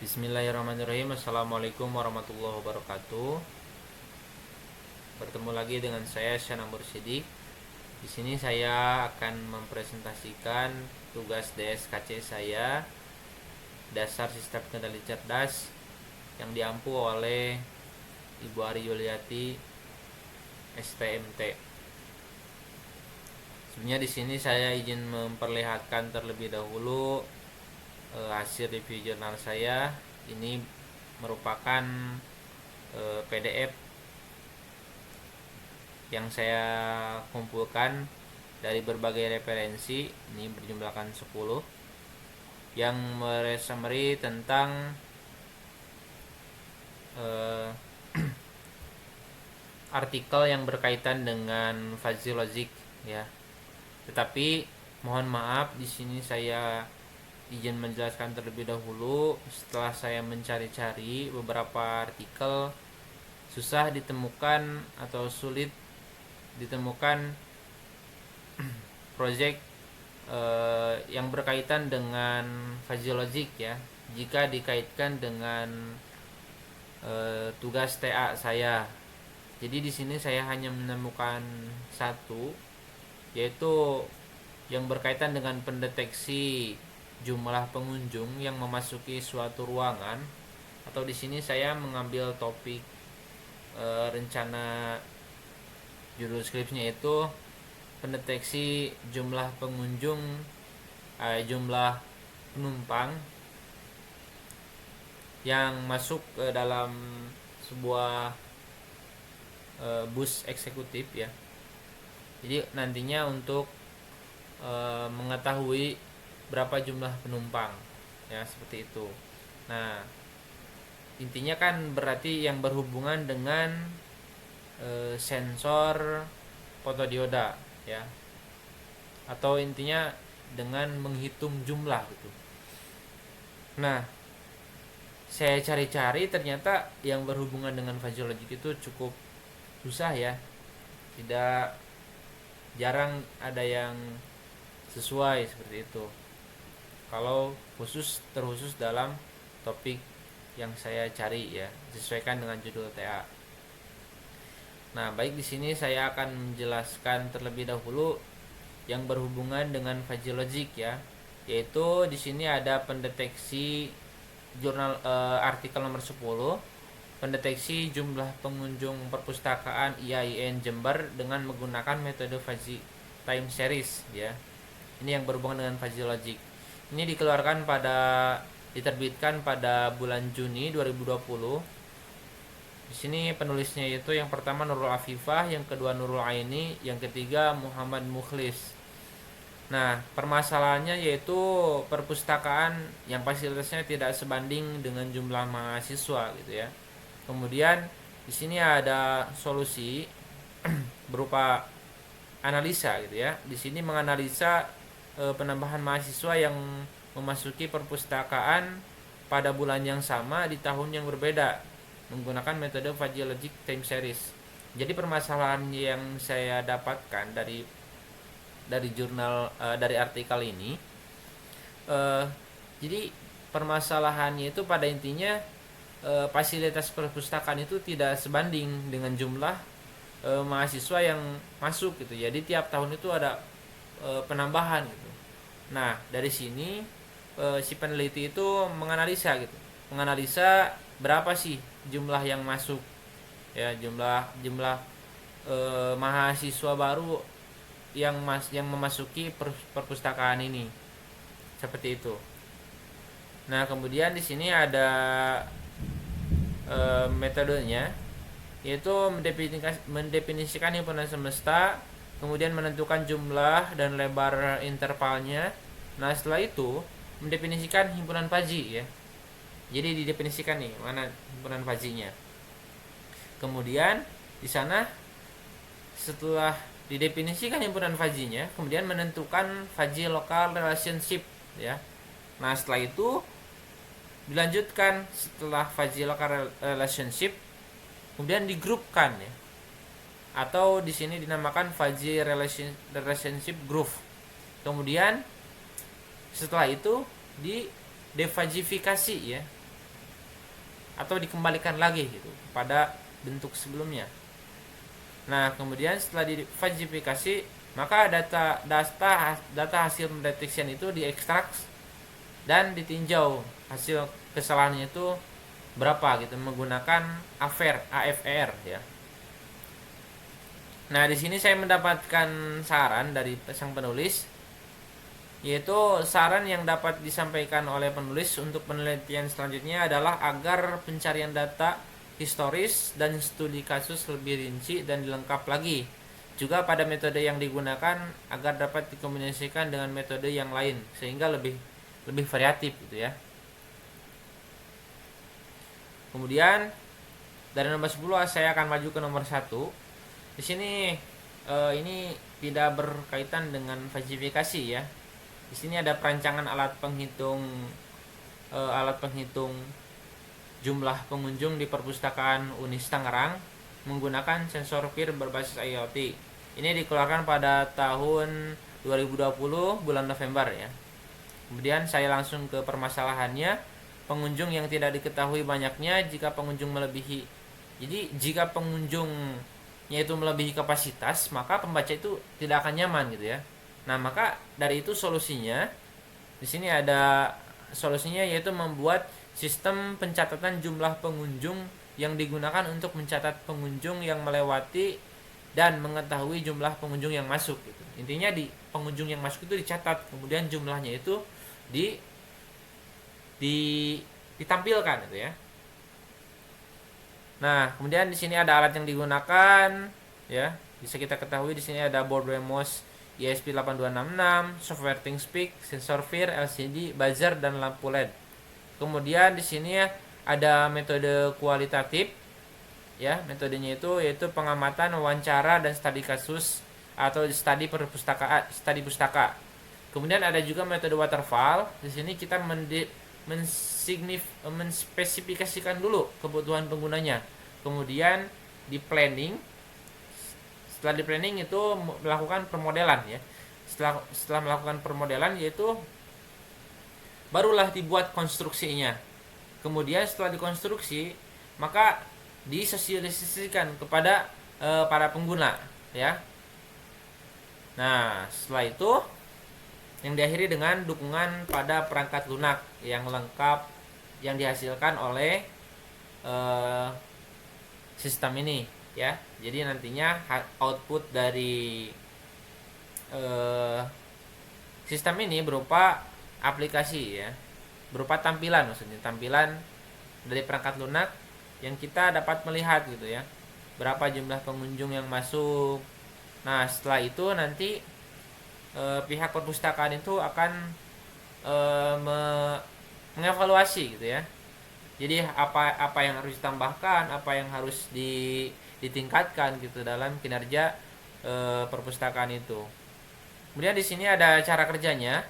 Bismillahirrahmanirrahim. Assalamualaikum warahmatullahi wabarakatuh. Bertemu lagi dengan saya Syana Mursyidi. Di sini saya akan mempresentasikan tugas DSKC saya, Dasar Sistem Kendali Cerdas, yang diampu oleh Ibu Ari Yuliati, STMT. Sebenarnya di sini saya izin memperlihatkan terlebih dahulu hasil review jurnal saya. Ini merupakan PDF yang saya kumpulkan dari berbagai referensi. Ini berjumlahkan 10 yang meresumeri tentang artikel yang berkaitan dengan fuzzy logic ya. Tetapi mohon maaf, di sini saya izin menjelaskan terlebih dahulu. Setelah saya mencari-cari beberapa artikel, susah ditemukan atau sulit ditemukan project yang berkaitan dengan fuzzy logic ya, jika dikaitkan dengan tugas TA saya. Jadi di sini saya hanya menemukan satu, yaitu yang berkaitan dengan pendeteksi jumlah pengunjung yang memasuki suatu ruangan, atau di sini saya mengambil topik rencana judul skripsinya itu pendeteksi jumlah pengunjung, jumlah penumpang yang masuk ke dalam sebuah bus eksekutif ya. Jadi nantinya untuk mengetahui berapa jumlah penumpang ya, seperti itu. Nah, intinya kan berarti yang berhubungan dengan sensor fotodioda ya, atau intinya dengan menghitung jumlah gitu. Nah, saya cari-cari ternyata yang berhubungan dengan fuzzy logic itu cukup susah ya. Jarang ada yang sesuai seperti itu kalau terkhusus dalam topik yang saya cari ya, disesuaikan dengan judul TA. Nah, baik, di sini saya akan menjelaskan terlebih dahulu yang berhubungan dengan fuzzy logic ya, yaitu di sini ada pendeteksi artikel nomor 10, pendeteksi jumlah pengunjung perpustakaan IAIN Jember dengan menggunakan metode fuzzy time series ya. Ini yang berhubungan dengan fuzzy logic. Ini diterbitkan pada bulan Juni 2020. Di sini penulisnya itu yang pertama Nurul Afifah, yang kedua Nurul Aini, yang ketiga Muhammad Mukhlis. Nah, permasalahannya yaitu perpustakaan yang fasilitasnya tidak sebanding dengan jumlah mahasiswa gitu ya. Kemudian di sini ada solusi berupa analisa gitu ya. Di sini menganalisa penambahan mahasiswa yang memasuki perpustakaan pada bulan yang sama di tahun yang berbeda menggunakan metode fuzzy logic time series. Jadi permasalahan yang saya dapatkan dari jurnal dari artikel ini, jadi permasalahannya itu pada intinya fasilitas perpustakaan itu tidak sebanding dengan jumlah mahasiswa yang masuk gitu. Jadi tiap tahun itu ada penambahan gitu. Nah, dari sini si peneliti itu menganalisa berapa sih jumlah yang masuk ya, jumlah mahasiswa baru yang memasuki perpustakaan ini, seperti itu. Nah, kemudian di sini ada metodenya, yaitu mendefinisikan himpunan semesta, kemudian menentukan jumlah dan lebar intervalnya. Nah, setelah itu mendefinisikan himpunan fuzzy ya. Jadi didefinisikan nih mana himpunan fuzzy-nya. Kemudian di sana setelah didefinisikan himpunan fuzzy-nya, kemudian menentukan fuzzy local relationship ya. Nah, setelah itu dilanjutkan, setelah fuzzy local relationship kemudian digrupkan ya, atau di sini dinamakan fuzzy relationship group. Kemudian setelah itu di defuzzifikasi ya. atau dikembalikan lagi gitu pada bentuk sebelumnya. Nah, kemudian setelah diverifikasi, maka data hasil pendeteksian itu diekstrak dan ditinjau hasil kesalahannya itu berapa gitu menggunakan AFR ya. Nah, di sini saya mendapatkan saran dari sang penulis, yaitu saran yang dapat disampaikan oleh penulis untuk penelitian selanjutnya adalah agar pencarian data historis dan studi kasus lebih rinci dan dilengkap lagi. Juga pada metode yang digunakan agar dapat dikombinasikan dengan metode yang lain sehingga lebih variatif gitu ya. Kemudian dari nomor 10 saya akan maju ke nomor 1. Di sini ini tidak berkaitan dengan falsifikasi ya. Di sini ada perancangan alat penghitung jumlah pengunjung di perpustakaan Unis Tangerang menggunakan sensor PIR berbasis IoT. Ini dikeluarkan pada tahun 2020 bulan November ya. Kemudian saya langsung ke permasalahannya. Pengunjung yang tidak diketahui banyaknya jika pengunjung melebihi. Jadi jika pengunjungnya itu melebihi kapasitas, maka pembaca itu tidak akan nyaman gitu ya. Nah, maka dari itu solusinya di sini ada solusinya, yaitu membuat sistem pencatatan jumlah pengunjung yang digunakan untuk mencatat pengunjung yang melewati dan mengetahui jumlah pengunjung yang masuk gitu. Intinya di pengunjung yang masuk itu dicatat, kemudian jumlahnya itu ditampilkan gitu ya. Nah, kemudian di sini ada alat yang digunakan ya. Bisa kita ketahui di sini ada board WeMOS ESP8266, software ThinkSpeak, sensor FIR, LCD, buzzer dan lampu LED. Kemudian di sini ada metode kualitatif ya. Metodenya itu yaitu pengamatan, wawancara dan studi kasus atau studi pustaka. Kemudian ada juga metode waterfall. Di sini kita menspesifikasikan dulu kebutuhan penggunanya. Kemudian di planning. Setelah di planning itu melakukan permodelan ya. Setelah melakukan permodelan yaitu barulah dibuat konstruksinya. Kemudian setelah dikonstruksi maka disosialisasikan kepada para pengguna ya. Nah, setelah itu yang diakhiri dengan dukungan pada perangkat lunak yang lengkap yang dihasilkan oleh sistem ini ya. Jadi nantinya output dari sistem ini berupa aplikasi ya, berupa tampilan, maksudnya tampilan dari perangkat lunak yang kita dapat melihat gitu ya, berapa jumlah pengunjung yang masuk. Nah, setelah itu nanti pihak perpustakaan itu akan mengevaluasi gitu ya. Jadi apa yang harus ditambahkan, apa yang harus ditingkatkan gitu dalam kinerja perpustakaan itu. Kemudian di sini ada cara kerjanya.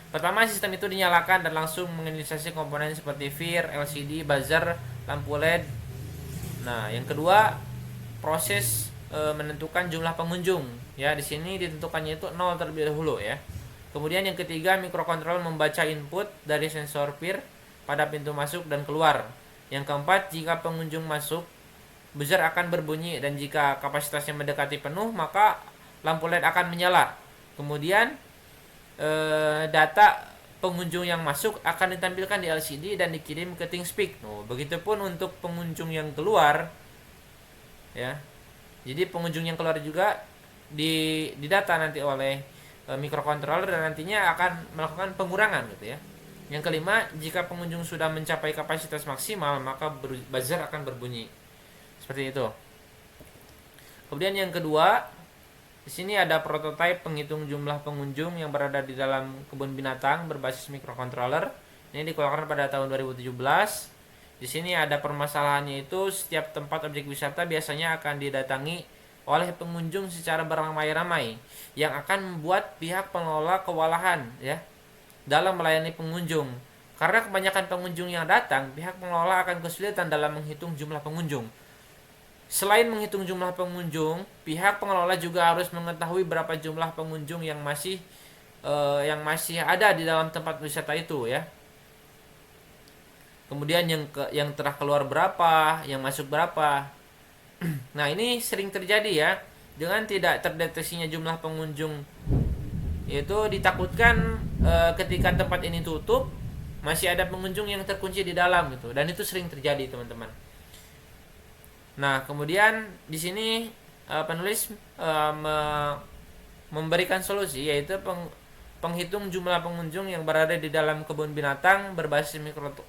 Pertama, sistem itu dinyalakan dan langsung menginisiasi komponen seperti FIR, LCD, buzzer, lampu LED. Nah, yang kedua, proses menentukan jumlah pengunjung. Ya, di sini ditentukannya itu 0 terlebih dahulu ya. Kemudian yang ketiga, mikrokontroller membaca input dari sensor PIR pada pintu masuk dan keluar. Yang keempat, jika pengunjung masuk, buzzer akan berbunyi dan jika kapasitasnya mendekati penuh, maka lampu LED akan menyala. Kemudian data pengunjung yang masuk akan ditampilkan di LCD dan dikirim ke ThinkSpeak. Begitupun untuk pengunjung yang keluar ya. Jadi pengunjung yang keluar juga didata nanti oleh microcontroller dan nantinya akan melakukan pengurangan gitu ya. Yang kelima, jika pengunjung sudah mencapai kapasitas maksimal, maka buzzer akan berbunyi. Seperti itu. Kemudian yang kedua, di sini ada prototipe penghitung jumlah pengunjung yang berada di dalam kebun binatang berbasis microcontroller. Ini dikeluarkan pada tahun 2017. Di sini ada permasalahannya, itu setiap tempat objek wisata biasanya akan didatangi oleh pengunjung secara beramai-ramai yang akan membuat pihak pengelola kewalahan ya dalam melayani pengunjung. Karena kebanyakan pengunjung yang datang, pihak pengelola akan kesulitan dalam menghitung jumlah pengunjung. Selain menghitung jumlah pengunjung, pihak pengelola juga harus mengetahui berapa jumlah pengunjung yang masih ada di dalam tempat wisata itu ya. Kemudian yang telah keluar berapa, yang masuk berapa. Nah, ini sering terjadi ya. Dengan tidak terdeteksinya jumlah pengunjung, itu ditakutkan ketika tempat ini tutup masih ada pengunjung yang terkunci di dalam gitu, dan itu sering terjadi, teman-teman. Nah, kemudian di sini penulis memberikan solusi, yaitu penghitung jumlah pengunjung yang berada di dalam kebun binatang berbasis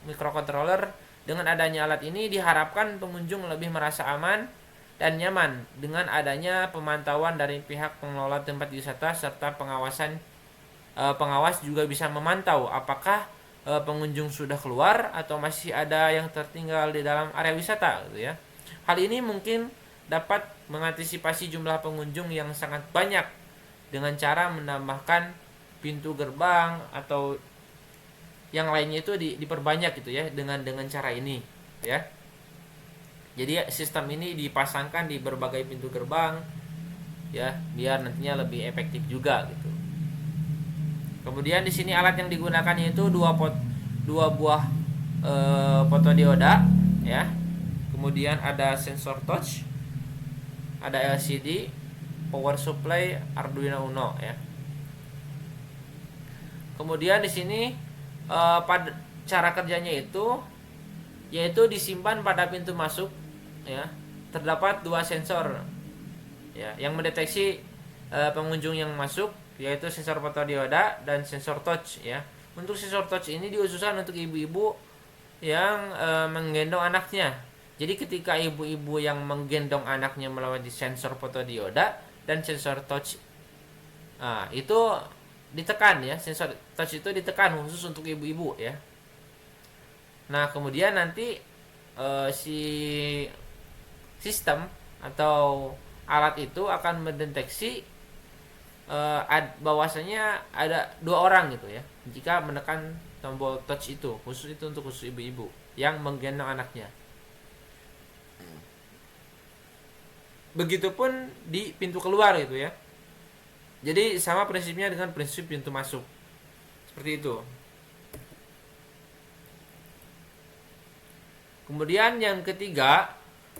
microcontroller. Dengan adanya alat ini diharapkan pengunjung lebih merasa aman dan nyaman dengan adanya pemantauan dari pihak pengelola tempat wisata, serta pengawas juga bisa memantau apakah pengunjung sudah keluar atau masih ada yang tertinggal di dalam area wisata gitu ya. Hal ini mungkin dapat mengantisipasi jumlah pengunjung yang sangat banyak dengan cara menambahkan pintu gerbang atau yang lainnya itu diperbanyak gitu ya, dengan cara ini ya. Jadi sistem ini dipasangkan di berbagai pintu gerbang ya, biar nantinya lebih efektif juga gitu. Kemudian di sini alat yang digunakan yaitu dua buah fotodioda ya. Kemudian ada sensor touch, ada LCD, power supply Arduino Uno ya. Kemudian di sini pada cara kerjanya itu yaitu disimpan pada pintu masuk ya. Terdapat dua sensor ya yang mendeteksi pengunjung yang masuk, yaitu sensor fotodioda dan sensor touch ya. Untuk sensor touch ini diususkan untuk ibu-ibu yang menggendong anaknya. Jadi ketika ibu-ibu yang menggendong anaknya melewati sensor fotodioda dan sensor touch, itu ditekan ya, sensor touch itu ditekan khusus untuk ibu-ibu ya. Nah, kemudian nanti si sistem atau alat itu akan mendeteksi bahwasanya ada dua orang gitu ya jika menekan tombol touch itu, khusus itu untuk khusus ibu-ibu yang menggendong anaknya. Begitupun di pintu keluar gitu ya. Jadi sama prinsipnya dengan prinsip pintu masuk. Seperti itu. Kemudian yang ketiga,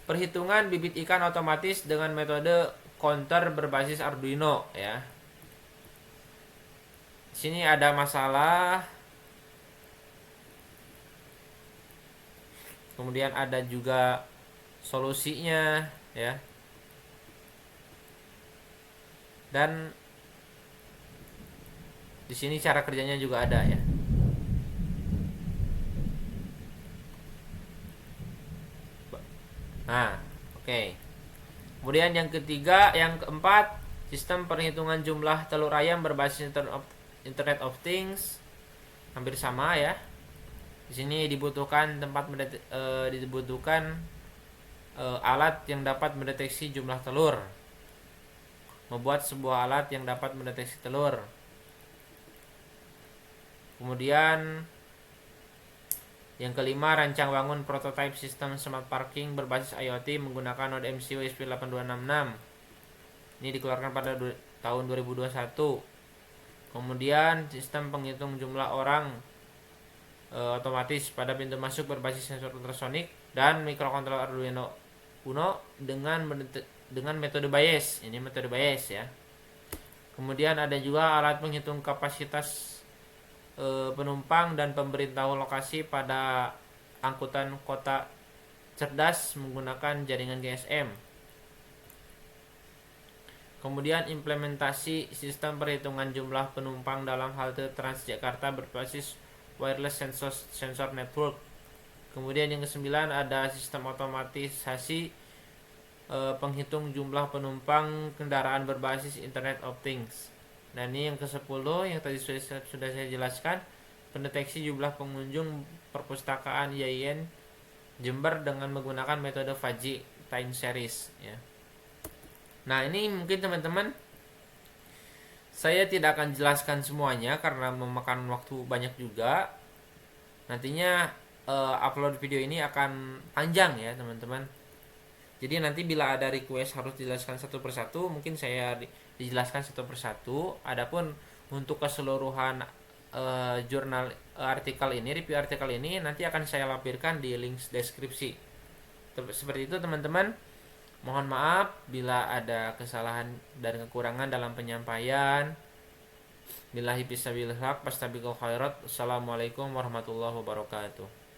perhitungan bibit ikan otomatis dengan metode counter berbasis Arduino ya. Di sini ada masalah. Kemudian ada juga solusinya ya. Dan di sini cara kerjanya juga ada ya. Nah, oke. Kemudian yang ketiga, yang keempat, sistem perhitungan jumlah telur ayam berbasis Internet of Things. Hampir sama ya. Di sini dibutuhkan alat yang dapat mendeteksi jumlah telur. Membuat sebuah alat yang dapat mendeteksi telur. Kemudian yang kelima, rancang bangun prototipe sistem smart parking berbasis IoT menggunakan node MCU ESP8266. Ini dikeluarkan pada tahun 2021. Kemudian sistem penghitung jumlah orang otomatis pada pintu masuk berbasis sensor ultrasonik dan mikrokontroler Arduino Uno dengan metode Bayes. Ini metode Bayes ya. Kemudian ada juga alat penghitung kapasitas penumpang dan pemberitahu lokasi pada angkutan kota cerdas menggunakan jaringan GSM. Kemudian implementasi sistem perhitungan jumlah penumpang dalam halte Transjakarta berbasis wireless sensor network. Kemudian yang kesembilan ada sistem otomatisasi penghitung jumlah penumpang kendaraan berbasis Internet of Things. Nah, ini yang ke-10 yang tadi sudah saya jelaskan, pendeteksi jumlah pengunjung perpustakaan IAIN Jember dengan menggunakan metode Fuzzy Time Series ya. Nah, ini mungkin teman-teman saya tidak akan jelaskan semuanya karena memakan waktu banyak juga. Nantinya upload video ini akan panjang ya, teman-teman. Jadi nanti bila ada request harus dijelaskan satu persatu, mungkin saya dijelaskan satu persatu. Adapun untuk keseluruhan jurnal artikel ini, review artikel ini nanti akan saya lampirkan di link deskripsi. Seperti itu teman-teman. Mohon maaf bila ada kesalahan dan kekurangan dalam penyampaian. Billahi fisabilillah, fastabiqul khairat. Assalamualaikum warahmatullahi wabarakatuh.